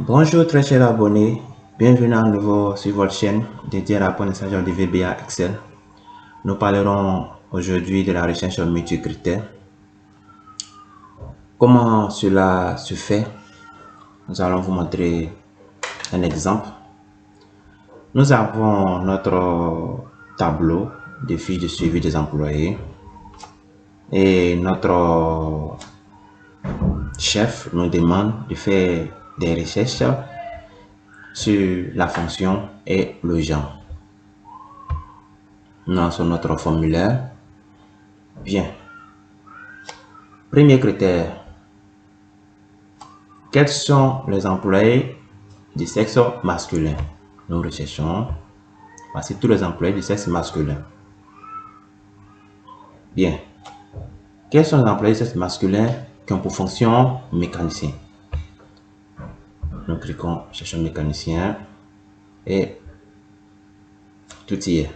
Bonjour très chers abonnés, bienvenue à nouveau sur votre chaîne dédiée à l'apprentissage de VBA Excel. Nous parlerons aujourd'hui de la recherche multicritères. Comment cela se fait? Nous allons vous montrer un exemple. Nous avons notre tableau de fiches de suivi des employés et notre chef nous demande de faire des recherches sur la fonction et le genre. Nous lançons notre formulaire. Bien. Premier critère. Quels sont les employés du sexe masculin? Nous recherchons. Voici tous les employés du sexe masculin. Bien. Quels sont les employés du sexe masculin qui ont pour fonction mécanicien? Nous cliquons cherchons mécanicien et tout y est.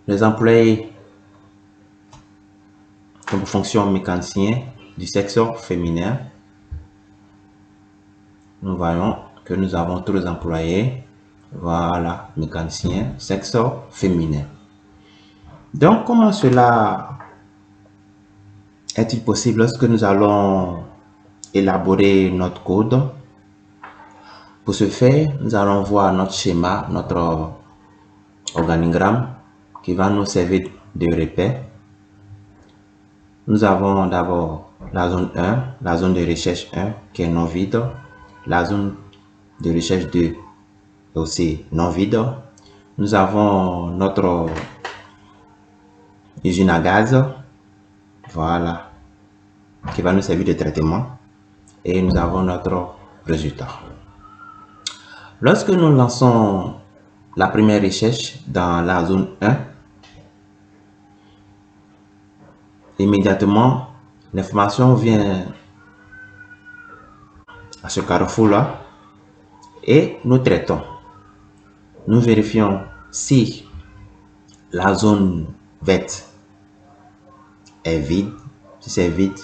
Les employés qui ont pour fonction mécanicien du sexe féminin, nous voyons que nous avons tous les employés. Voilà, mécanicien, sexe féminin. Donc, comment cela est-il possible lorsque nous allons élaborer notre code? Pour ce faire, nous allons voir notre schéma, notre organigramme qui va nous servir de repère. Nous avons d'abord la zone 1, la zone de recherche 1 qui est non vide, la zone de recherche 2 aussi non vide. Nous avons notre usine à gaz, voilà, qui va nous servir de traitement, et nous avons notre résultat. Lorsque nous lançons la première recherche dans la zone 1, immédiatement l'information vient à ce carrefour là et nous traitons. Nous vérifions si la zone verte est vide. Si c'est vide,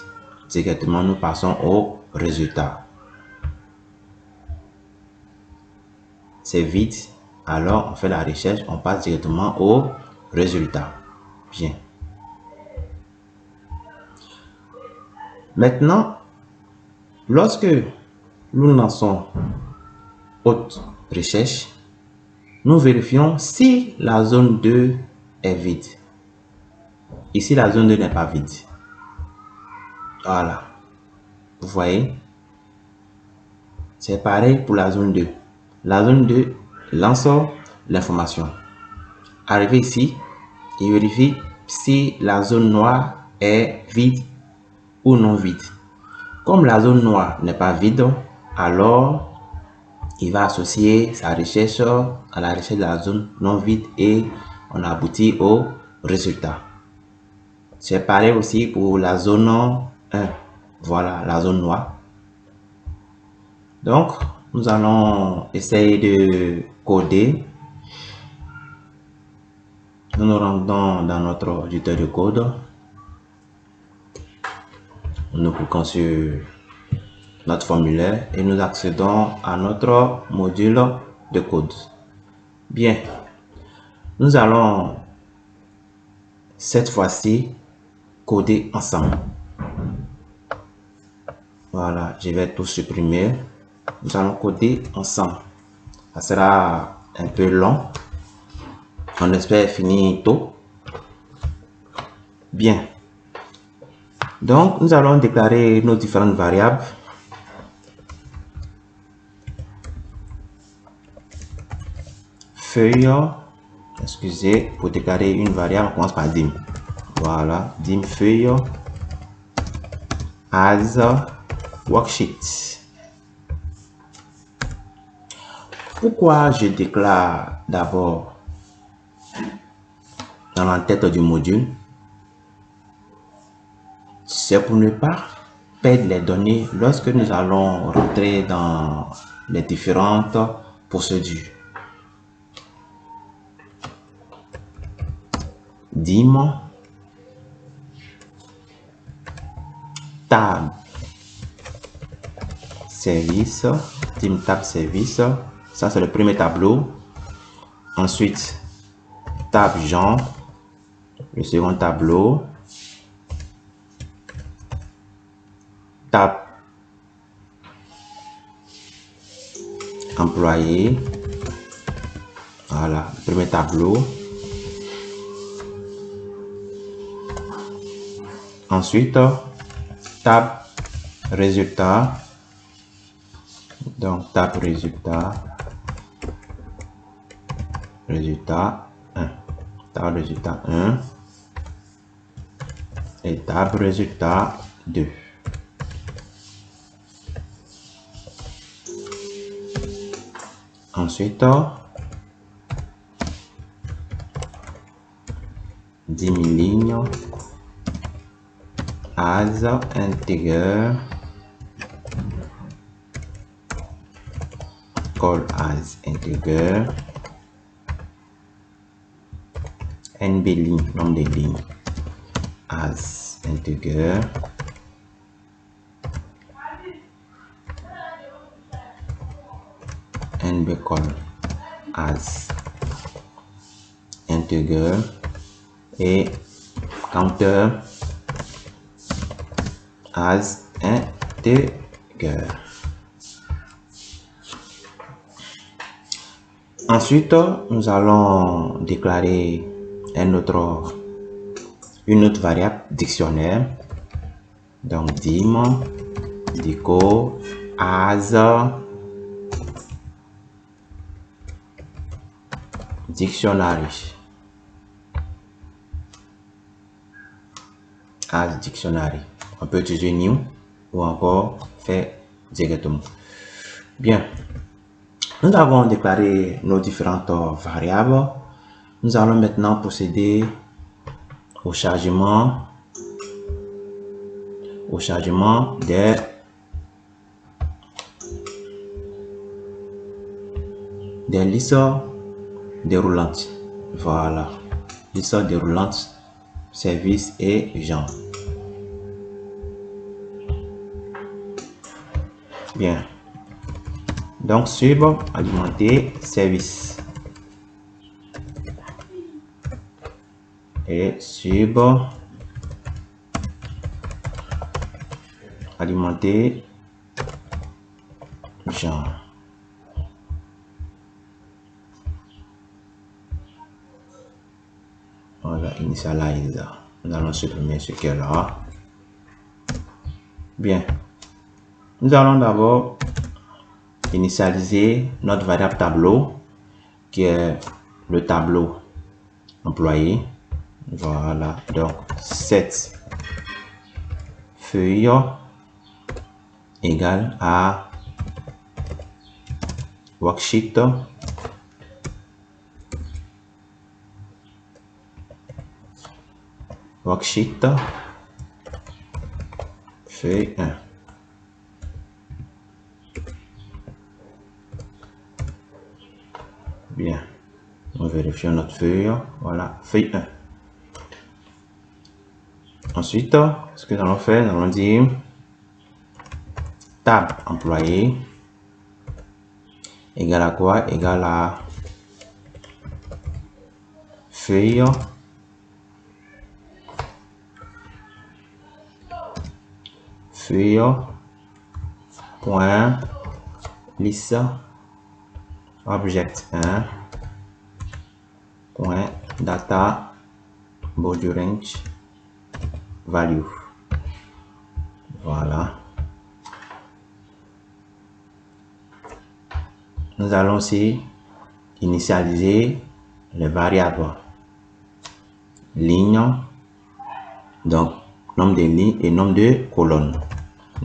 directement nous passons au résultat. C'est vide, alors on fait la recherche, on passe directement au résultat. Bien. Maintenant, lorsque nous lançons haute recherche, nous vérifions si la zone 2 est vide. Ici, la zone 2 n'est pas vide. Voilà. Vous voyez? C'est pareil pour la zone 2. La zone 2 lance l'information. Arrivé ici, il vérifie si la zone noire est vide ou non vide. Comme la zone noire n'est pas vide, alors il va associer sa recherche à la recherche de la zone non vide et on aboutit au résultat. C'est pareil aussi pour la zone 1. Voilà la zone noire. Donc, nous allons essayer de coder. Nous nous rendons dans notre éditeur de code. Nous cliquons sur notre formulaire et nous accédons à notre module de code. Bien, nous allons cette fois-ci coder ensemble. Voilà, je vais tout supprimer. Nous allons coder ensemble. Ça sera un peu long. On espère finir tôt. Bien. Donc, nous allons déclarer nos différentes variables. Feuille, excusez, pour déclarer une variable, on commence par dim. Voilà, dim feuille as worksheet. Pourquoi je déclare d'abord dans l'entête du module? C'est pour ne pas perdre les données lorsque nous allons rentrer dans les différentes procédures. Dim tab service, team tab service. Ça, c'est le premier tableau. Ensuite, tab Jean, le second tableau. Tab employé. Voilà, le premier tableau. Ensuite, tab résultat. Donc, tab résultat. Résultat 1. Tab résultat 1. Et tab résultat 2. Ensuite, 10 000 lignes. As integer. Call as integer. NB ligne, nombre de lignes. As integer. NB call as integer. Et counter as integer. Ensuite, nous allons déclarer une autre variable dictionnaire. Donc, dim, dico, as, dictionary. As dictionary. On peut utiliser new ou encore faire directement. Bien. Nous avons déclaré nos différentes variables. Nous allons maintenant procéder au chargement des listes déroulantes. Voilà, listes déroulantes, services et gens. Bien. Donc, sub alimenter service et sub alimenter genre. Voilà, initialize. Nous allons supprimer ce qui est là. Bien. Nous allons d'abord initialiser notre variable tableau qui est le tableau employé. Voilà, donc set feuille égale à worksheet feuille 1. Bien, nous vérifions notre feuille. Voilà, feuille 1. Ensuite, ce que nous allons faire, nous allons dire tab employé égale à quoi? Égale à feuille point liste object 1 point data body range value. Voilà. Nous allons aussi initialiser les variables ligne, donc nombre de lignes et nombre de colonnes.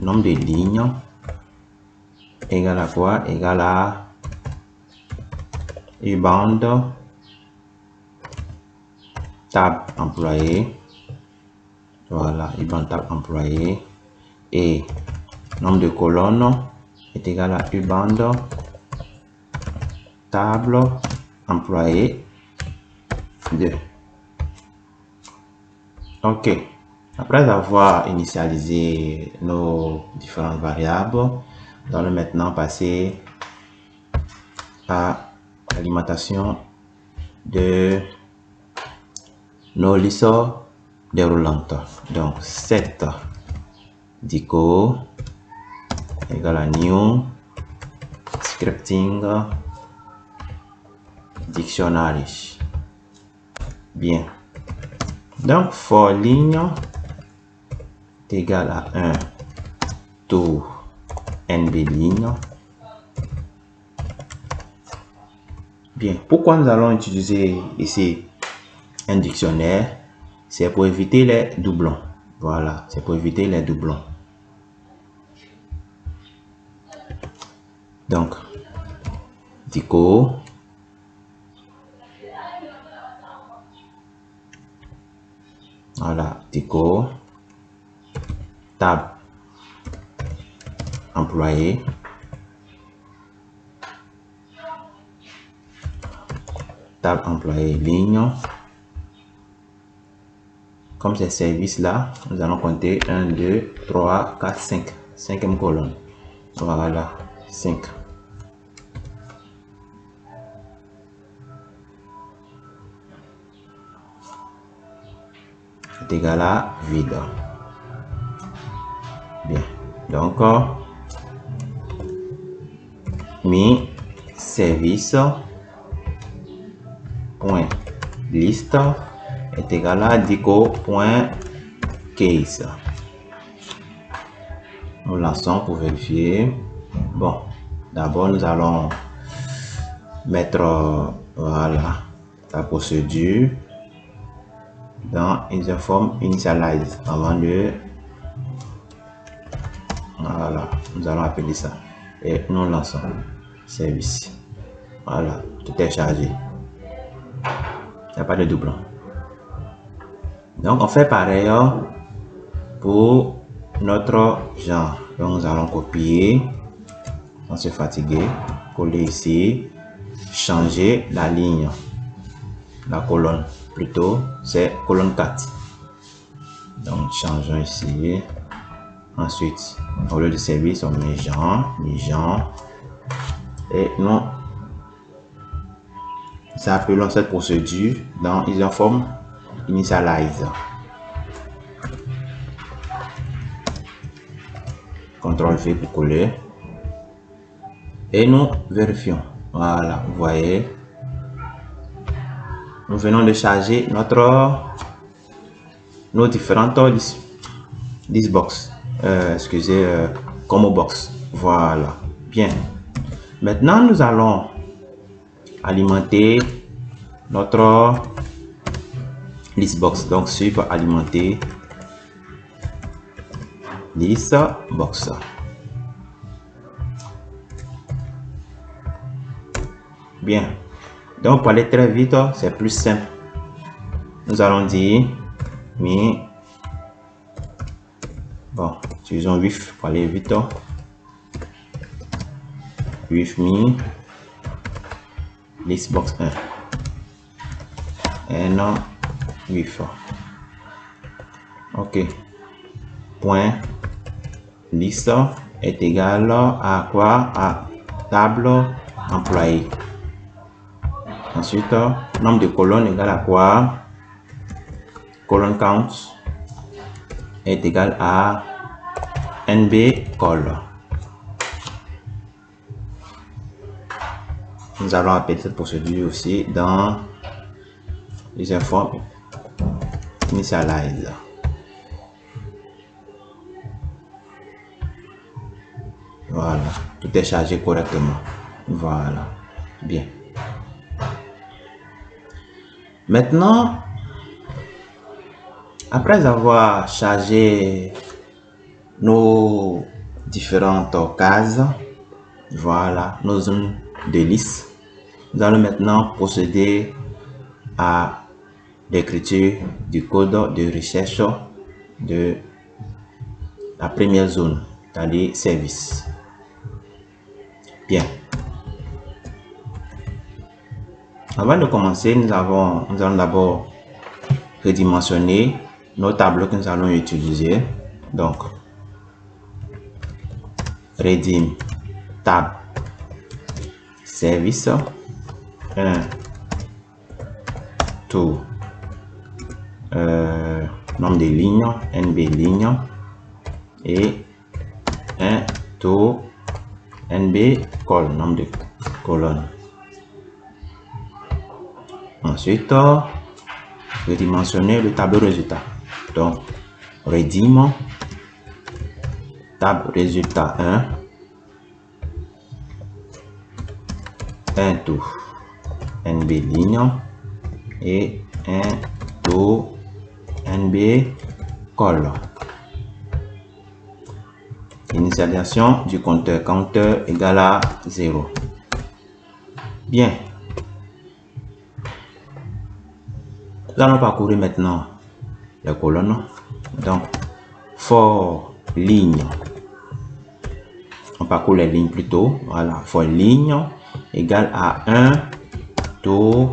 Nombre de lignes égale à quoi? Égale à uband tab employé. Voilà, uband tab employé. Et nombre de colonnes est égal à uband table employé 2. Ok. Après avoir initialisé nos différentes variables, Nous allons maintenant passer à l'alimentation de nos listes déroulantes. Donc, set dico égale à new scripting dictionary. Bien. Donc, for ligne est égal à 1 tour NB ligne. Bien. Pourquoi nous allons utiliser ici un dictionnaire? C'est pour éviter les doublons. Voilà, c'est pour éviter les doublons. Donc, dico voilà, dico tab employé tab employé ligne. Comme ces services là, nous allons compter 1, 2, 3, 4, 5. Cinquième colonne. Voilà, 5. Est égal à vide. Bien. Donc, mi service point liste est égal à dico.case. Nous lançons pour vérifier. Bon, d'abord nous allons mettre voilà la procédure dans userform initialize avant de voilà, nous allons appeler ça et nous lançons service. Voilà, tout est chargé. Il n'y a pas de doublon. Donc on fait pareil pour notre genre. Donc nous allons copier sans se fatiguer, coller ici, changer la ligne, la colonne plutôt, c'est colonne 4. Donc changeons ici. Ensuite, au lieu de service, on met genre, et nous appelons cette procédure dans userform initialize. CTRL V pour coller. Et nous vérifions. Voilà, vous voyez. Nous venons de charger nos différentes listbox. Combo box. Voilà. Bien. Maintenant, nous allons alimenter notre listbox. Donc, sur alimenter listbox. Bien. Donc, pour aller très vite, c'est plus simple. Nous allons dire mi. Bon, utilisons with pour aller vite. With me listbox 1 and with. Ok. Point liste est égal à quoi? À table employée. Ensuite, nombre de colonnes égal à quoi? Colonne count est égal à NB col. Nous allons appeler cette procédure aussi dans userform initialize. Voilà, tout est chargé correctement. Voilà, bien. Maintenant, après avoir chargé nos différentes cases, voilà, nos zones de liste, nous allons maintenant procéder à l'écriture du code de recherche de la première zone, c'est-à-dire service. Bien. Avant de commencer, nous allons d'abord redimensionner nos tableaux que nous allons utiliser. Donc, redim tab service 1 to nombre de lignes, NB lignes, et 1 to NB colonne, nombre de colonnes. Ensuite, redimensionner le tableau résultat. Donc, redim tab résultat 1 to NB ligne et 1 to NB colonne. Initialisation du compteur, compteur égale à 0. Bien. Nous allons parcourir maintenant les colonnes. Donc, for ligne, on parcourt les lignes plutôt. Voilà, for ligne égale à 1 to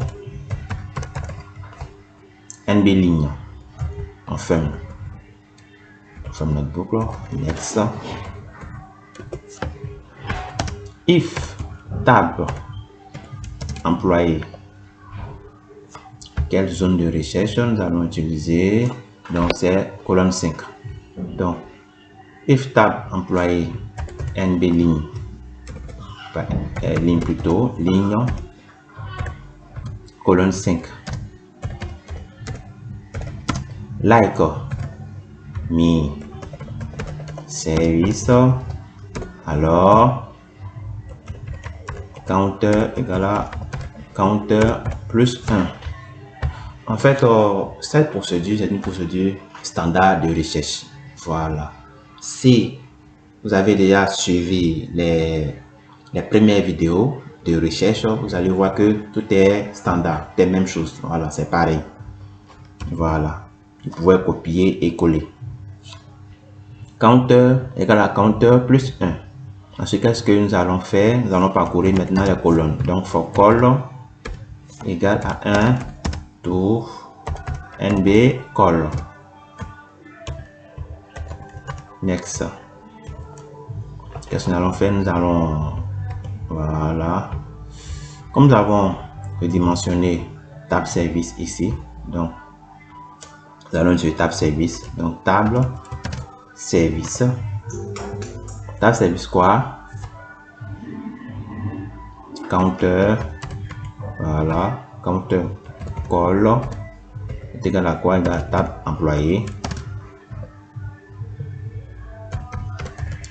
NB ligne. On ferme notre boucle. Next. If tab employé, quelle zone de recherche nous allons utiliser? Donc c'est colonne 5. Donc if tab employé NB ligne, ligne plutôt, ligne colonne 5. Like mi service, alors counter égale à counter plus 1. En fait, cette procédure, c'est une procédure standard de recherche. Voilà. Si vous avez déjà suivi les premières vidéos de recherche, vous allez voir que tout est standard, des mêmes choses. Voilà, c'est pareil. Voilà. Vous pouvez copier et coller. Counter égale à counter plus 1. Ensuite, qu'est-ce que nous allons faire? Nous allons parcourir maintenant les colonnes. Donc, for colonne égale à 1 to NB colonne. Next. Qu'est-ce que nous allons faire? Nous allons, voilà, comme nous avons redimensionné tab service ici, donc nous allons sur tab service. Donc table service, tab service quoi? Counter, voilà, counter call est égal à quoi? Égal à tab employé,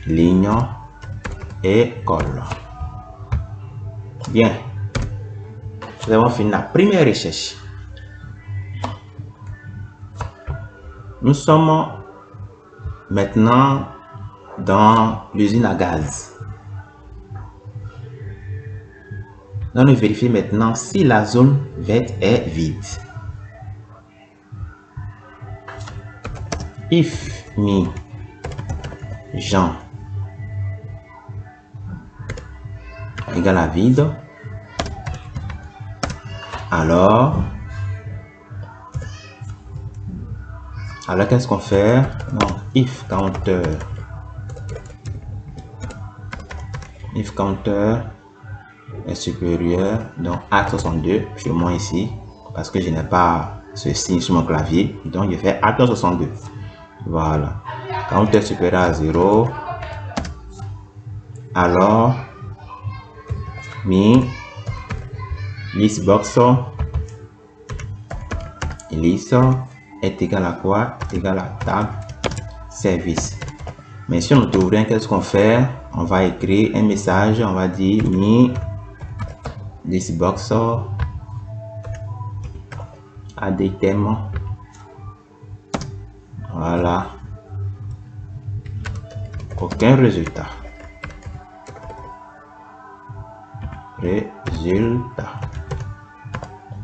ligne et call. Bien, nous avons fini la première recherche. Nous sommes maintenant dans l'usine à gaz. Nous allons vérifier maintenant si la zone verte est vide. If mi Jean égale à vide, alors qu'est-ce qu'on fait? Donc if counter est supérieur, donc Alt 62 chez moi ici, parce que je n'ai pas ce signe sur mon clavier, donc je fais Alt 62. Voilà, counter supérieur à 0, alors mi list box list est égal à quoi? Égal à tab service. Mais si on trouve rien, qu'est-ce qu'on fait? On va écrire un message, on va dire mi list box a des thèmes. Voilà, aucun résultat.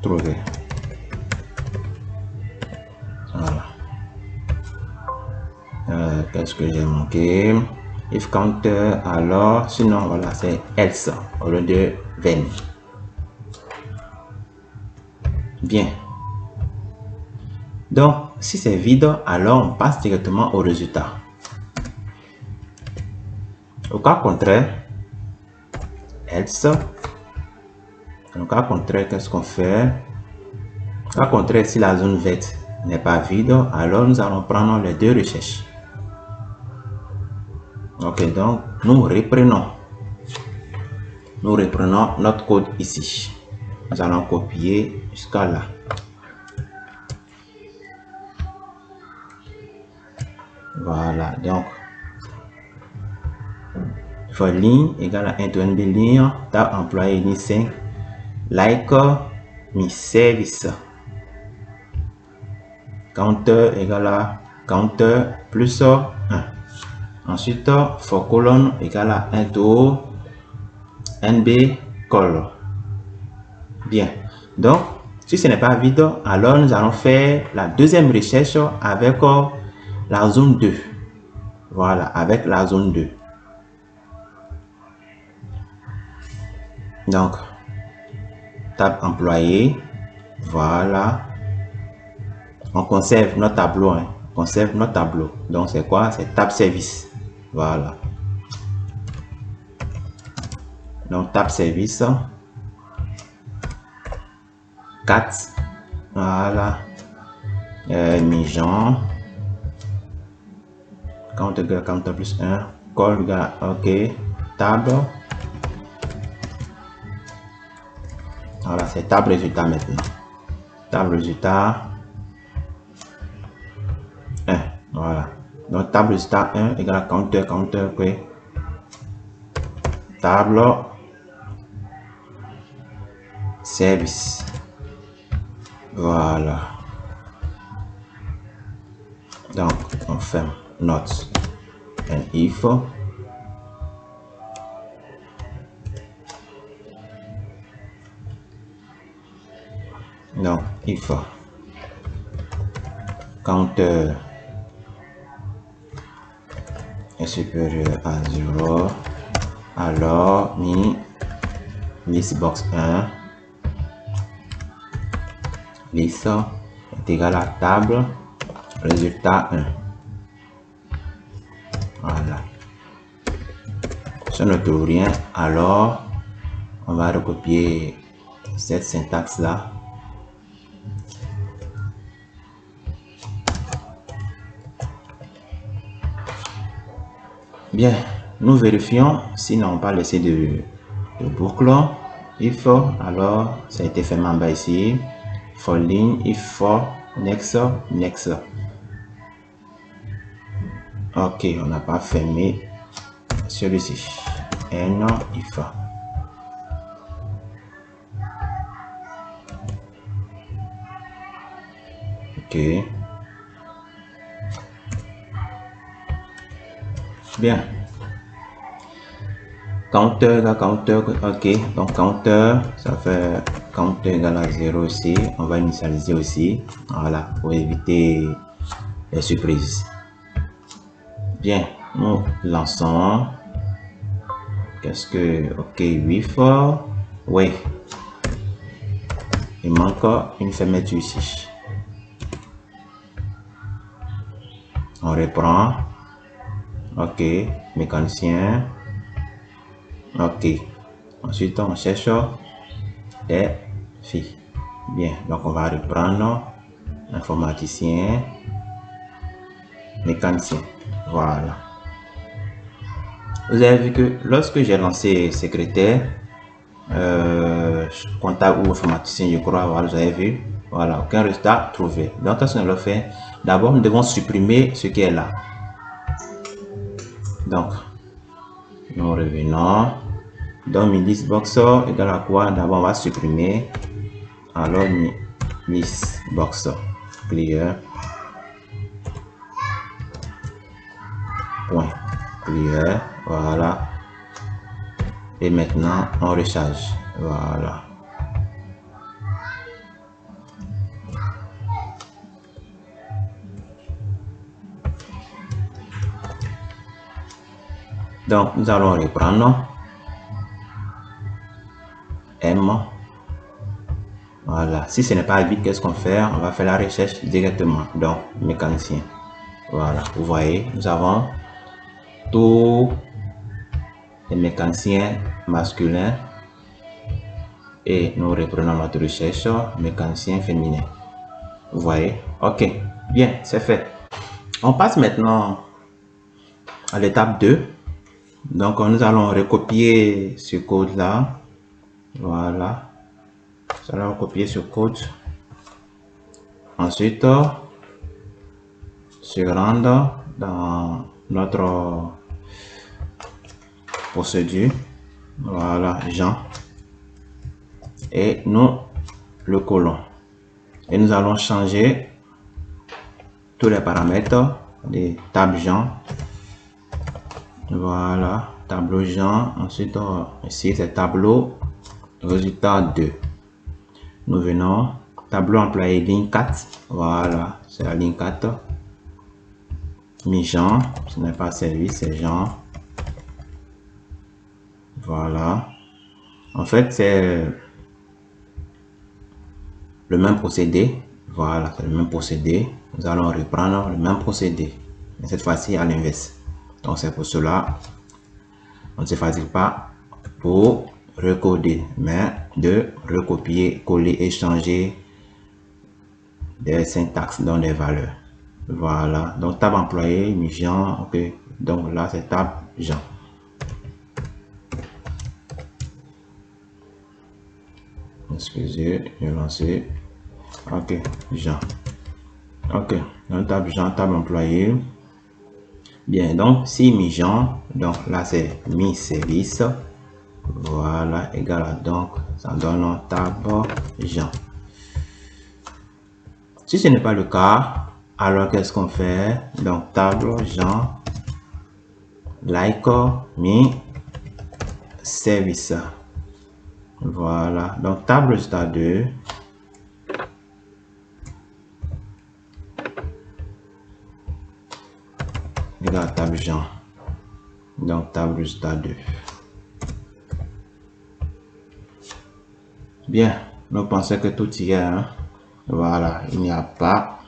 Trouvé. Voilà. Qu'est-ce que j'ai manqué? If counter, alors sinon voilà, c'est else au lieu de then. Bien. Donc si c'est vide, alors on passe directement au résultat. Au cas contraire, else. Donc, à contraire, qu'est-ce qu'on fait? À contraire, si la zone verte n'est pas vide, alors nous allons prendre les deux recherches. Ok, donc nous reprenons notre code ici. Nous allons copier jusqu'à là. Voilà, donc for ligne égale à 1 to NB ligne, tab employé ligne 5, like mi service. Counter égale à counter plus 1. Ensuite, for colonne égale à 1 to NB call. Bien. Donc, si ce n'est pas vide, alors nous allons faire la deuxième recherche avec la zone 2. Voilà, avec la zone 2. Donc, tab employé. Voilà. On conserve notre tableau. Hein. On conserve notre tableau. Donc, c'est quoi? C'est tab service. Voilà. Donc, tab service. 4. Voilà. Migeon. Counter plus 1. Call, ok. Table. Voilà, c'est table résultat maintenant. Table résultat 1. Voilà. Donc, table résultat 1 égale à counter, ok. Table service. Voilà. Donc, on ferme not and if. Donc, if counter est supérieur à 0, alors list box 1 list est égal à table résultat 1. Voilà. Si on ne trouve rien, alors on va recopier cette syntaxe là. Bien, nous vérifions si nous n'avons pas laissé de boucle. If, alors ça a été fait en bas ici. For ligne, if for next. Ok, on n'a pas fermé celui-ci. And if. Ok. Bien. Counter, ok. Donc counter, ça fait counter égale à 0 aussi. On va initialiser aussi. Voilà, pour éviter les surprises. Bien, nous lançons. Qu'est-ce que... Ok, 8 fois. Oui. Il manque une fermeture ici. On reprend. Ok, mécanicien. Ok. Ensuite, on cherche des filles. Bien, donc on va reprendre informaticien, mécanicien. Voilà. Vous avez vu que lorsque j'ai lancé secrétaire, comptable ou informaticien, je crois, voilà, vous avez vu, voilà, aucun résultat trouvé. Donc, qu'est-ce qu'on le fait? D'abord, nous devons supprimer ce qui est là. Donc, nous revenons. Donc, list box égale à quoi? D'abord, on va supprimer. Alors, list box clear. Point clear. Voilà. Et maintenant, on recharge. Voilà. Donc, nous allons reprendre M. Voilà. Si ce n'est pas vide, qu'est-ce qu'on fait? On va faire la recherche directement. Donc, mécanicien. Voilà. Vous voyez, nous avons tout les mécaniciens masculins et nous reprenons notre recherche mécanicien féminin. Vous voyez? Ok, bien, c'est fait. On passe maintenant à l'étape 2. Donc, nous allons recopier ce code-là. Voilà. Nous allons recopier ce code. Ensuite, se rendre dans notre procédure. Voilà, Jean. Et nous le collons. Et nous allons changer tous les paramètres des tables Jean. Voilà, tableau Jean. Ensuite, ici, c'est tableau résultat 2. Nous venons, tableau employé ligne 4. Voilà, c'est la ligne 4. Mi Jean, ce n'est pas service, c'est Jean. Voilà. En fait, c'est le même procédé. Voilà, c'est le même procédé. Nous allons reprendre le même procédé, mais cette fois-ci à l'inverse. Donc, c'est pour cela, on ne se fatigue pas pour recoder, mais de recopier, coller, échanger des syntaxes dans des valeurs. Voilà, donc table employé, Jean, ok. Donc là, c'est table Jean. Excusez, je vais lancer. Ok, Jean. Ok, donc table Jean, table employé. Bien, donc si mi Jean, donc là c'est mi service. Voilà, égal à donc ça donne table Jean. Si ce n'est pas le cas, alors qu'est-ce qu'on fait? Donc table Jean, like mi service. Voilà, donc table résultat 2. Égal à table Jean. Donc table résultat 2. Bien, nous pensons que tout y est. Hein? Voilà, il n'y a pas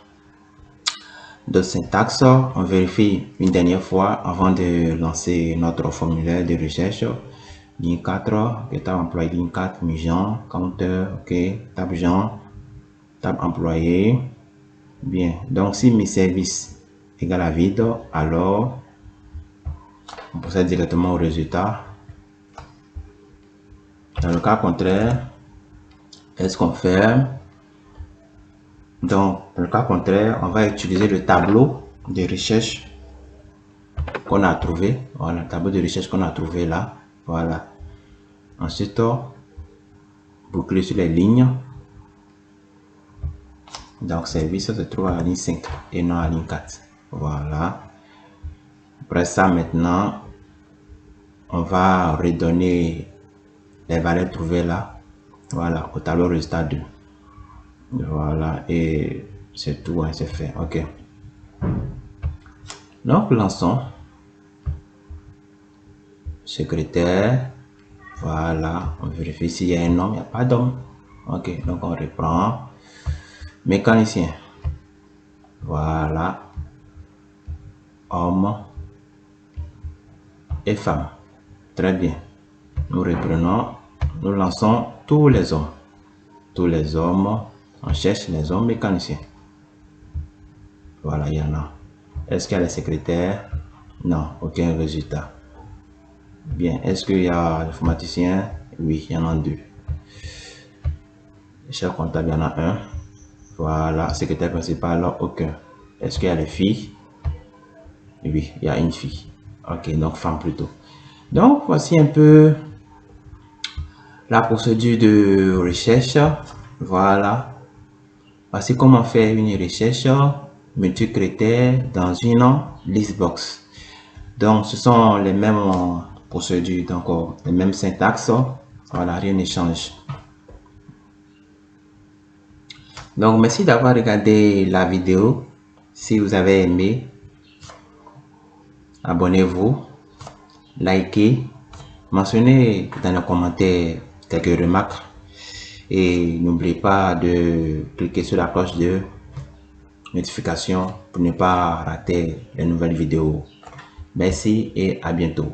de syntaxe. On vérifie une dernière fois avant de lancer notre formulaire de recherche. Ligne 4, okay, table employé, ligne 4, mi-Jean, compteur, ok, table Jean, table employé. Bien, donc si mi service égale à vide, alors on procède directement au résultat. Dans le cas contraire, qu'est-ce qu'on fait? Donc, dans le cas contraire, on va utiliser le tableau de recherche qu'on a trouvé. Voilà, le tableau de recherche qu'on a trouvé là. Voilà. Ensuite, boucler sur les lignes. Donc, service se trouve à la ligne 5 et non à la ligne 4. Voilà. Après ça, maintenant, on va redonner les valeurs trouvées là. Voilà, au tableau résultat 2. Voilà, et c'est tout, hein, c'est fait. Ok. Donc, lançons. Secrétaire. Voilà, on vérifie s'il y a un nom, il n'y a pas d'homme. Ok, donc on reprend. Mécanicien. Voilà. Homme et femme. Très bien. Nous reprenons. Nous lançons tous les hommes. Tous les hommes. On cherche les hommes mécaniciens. Voilà, il y en a. Est-ce qu'il y a les secrétaires? Non, aucun résultat. Bien, est-ce qu'il y a les informaticiens? Oui, il y en a 2. Chef comptable, il y en a 1. Voilà, secrétaire principal, aucun. Est-ce qu'il y a les filles? Oui, il y a une fille. Ok, donc femme plutôt. Donc, voici un peu la procédure de recherche. Voilà. Voici comment faire une recherche multicritère dans une list box. Donc, ce sont les mêmes procédures, donc les mêmes syntaxes. Voilà, rien ne change. Donc, merci d'avoir regardé la vidéo. Si vous avez aimé, abonnez-vous, likez, mentionnez dans les commentaires quelques remarques et n'oubliez pas de cliquer sur la cloche de notification pour ne pas rater les nouvelles vidéos. Merci et à bientôt.